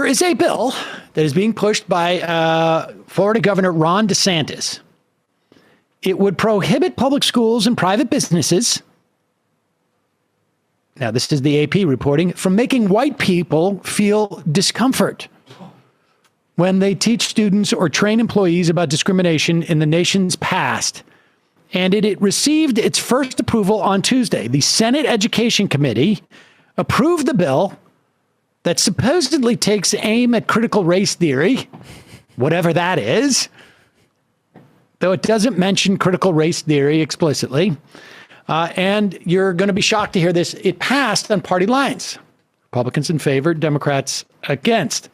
There is a bill that is being pushed by Florida Governor Ron DeSantis. It would prohibit public schools and private businesses. Now, this is the AP reporting, from making white people feel discomfort when they teach students or train employees about discrimination in the nation's past. And it received its first approval on Tuesday. The Senate Education Committee approved the bill that supposedly takes aim at critical race theory, whatever that is, though it doesn't mention critical race theory explicitly. And you're going to be shocked to hear this. It passed on party lines. Republicans in favor, Democrats against.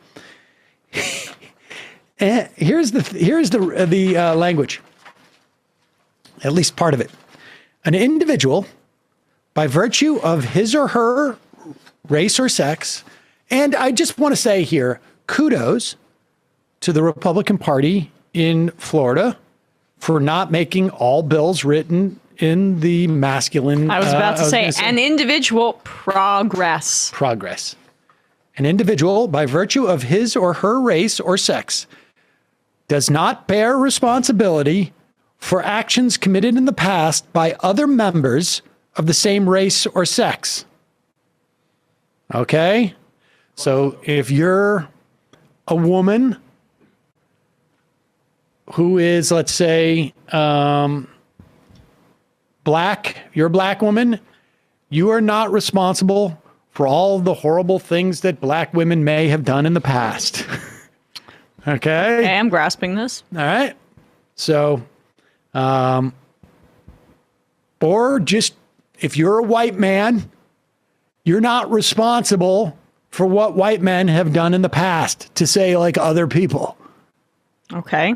Here's the language, at least part of it. An individual, by virtue of his or her race or sex, and I just want to say here, kudos to the Republican Party in Florida for not making all bills written in the masculine. I was about to say, an individual, progress. Progress. An individual, by virtue of his or her race or sex, does not bear responsibility for actions committed in the past by other members of the same race or sex. Okay? So if you're a woman who is, let's say, black, you're a black woman, you are not responsible for all the horrible things that black women may have done in the past. Okay? I am grasping this. All right. So, or just if you're a white man, you're not responsible for what white men have done in the past, to say like other people. Okay.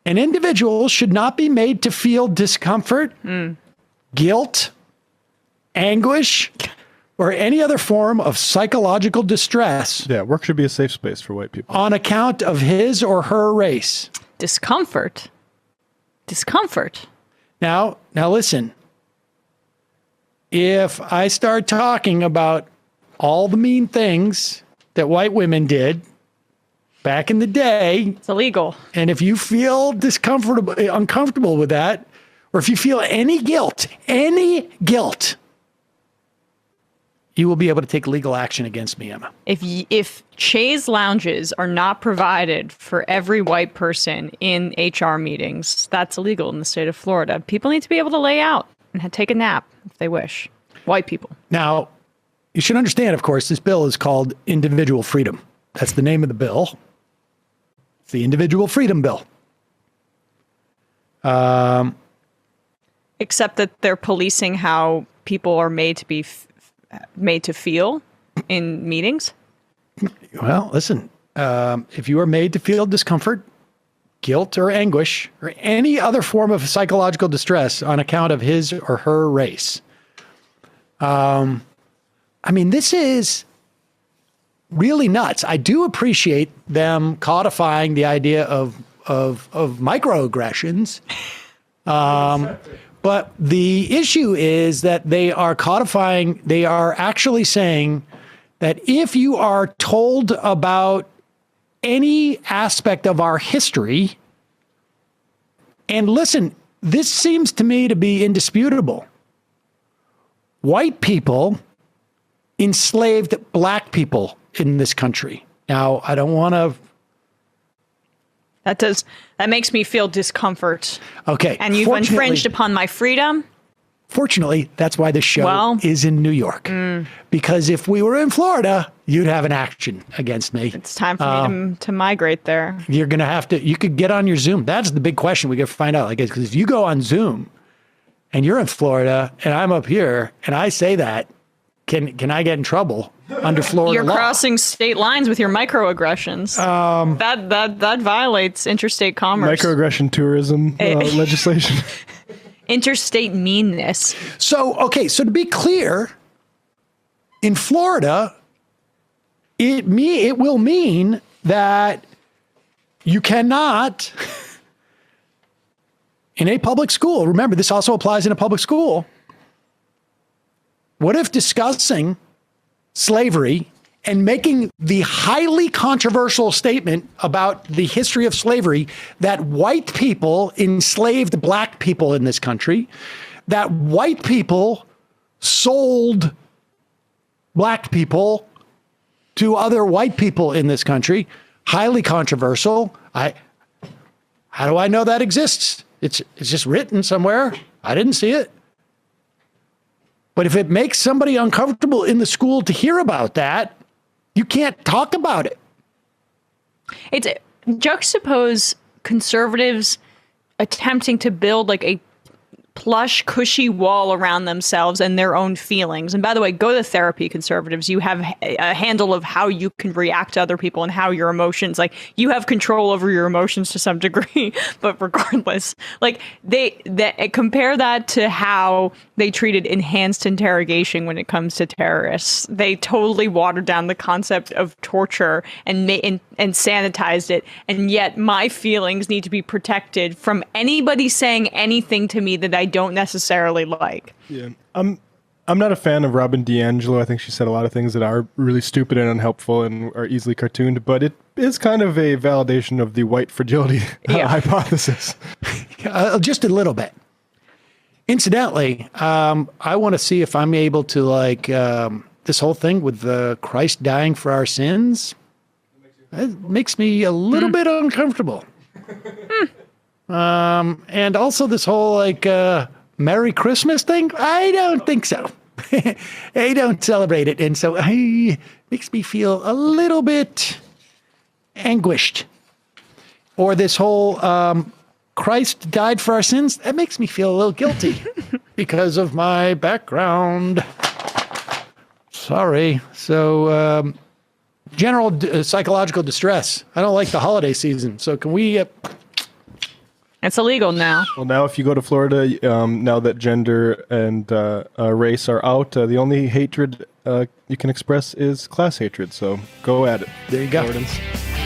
An individual should not be made to feel discomfort, guilt, anguish, or any other form of psychological distress. Yeah, work should be a safe space for white people. On account of his or her race. Discomfort. Discomfort. Now listen. If I start talking about all the mean things that white women did back in the day, it's illegal. And if you feel uncomfortable with that, or if you feel any guilt, you will be able to take legal action against me, Emma. If chaise lounges are not provided for every white person in HR meetings, that's illegal in the state of Florida. People need to be able to lay out and take a nap if they wish. White people. Now, you should understand, of course, this bill is called Individual Freedom. That's the name of the bill. It's the Individual Freedom Bill. Except that they're policing how people are made to be made to feel in meetings. Well, listen, if you are made to feel discomfort, guilt, or anguish, or any other form of psychological distress on account of his or her race, I mean, this is really nuts. I do appreciate them codifying the idea of microaggressions. But the issue is that they are actually saying that if you are told about any aspect of our history, and listen, this seems to me to be indisputable. White people enslaved black people in this country. Now, I don't want to... That makes me feel discomfort. Okay. And you've infringed upon my freedom. Fortunately, that's why the show is in New York. Because if we were in Florida, you'd have an action against me. It's time for me to migrate there. You're going to have to, you could get on your Zoom. That's the big question we got to find out. Like, because if you go on Zoom and you're in Florida and I'm up here and I say that, can I get in trouble under Florida You're law? crossing state lines with your microaggressions. That violates interstate commerce. Microaggression tourism legislation. Interstate meanness. So, okay, so to be clear, in Florida, it will mean that you cannot, in a public school, remember, this also applies in a public school. What if discussing slavery and making the highly controversial statement about the history of slavery that white people enslaved black people in this country, that white people sold black people to other white people in this country. Highly controversial. How do I know that exists? It's just written somewhere. I didn't see it. But if it makes somebody uncomfortable in the school to hear about that, you can't talk about it. It's juxtapose conservatives attempting to build like a plush, cushy wall around themselves and their own feelings. And by the way, go to therapy, conservatives. You have a handle of how you can react to other people and how your emotions, like you have control over your emotions to some degree. But regardless, like they compare that to how they treated enhanced interrogation when it comes to terrorists. They totally watered down the concept of torture and sanitized it. And yet my feelings need to be protected from anybody saying anything to me that I don't necessarily like. Yeah. I'm not a fan of Robin DiAngelo. I think she said a lot of things that are really stupid and unhelpful and are easily cartooned, but it is kind of a validation of the white fragility hypothesis. Just a little bit. Incidentally, I want to see if I'm able to this whole thing with Christ dying for our sins. It makes me a little bit uncomfortable. And also this whole Merry Christmas thing. I don't think so. I don't celebrate it. And so it makes me feel a little bit anguished. Or this whole Christ died for our sins. That makes me feel a little guilty because of my background. Sorry. So general psychological distress. I don't like the holiday season. So can we... It's illegal now. Well, now if you go to Florida, now that gender and race are out, the only hatred you can express is class hatred. So go at it. There you go. Floridians.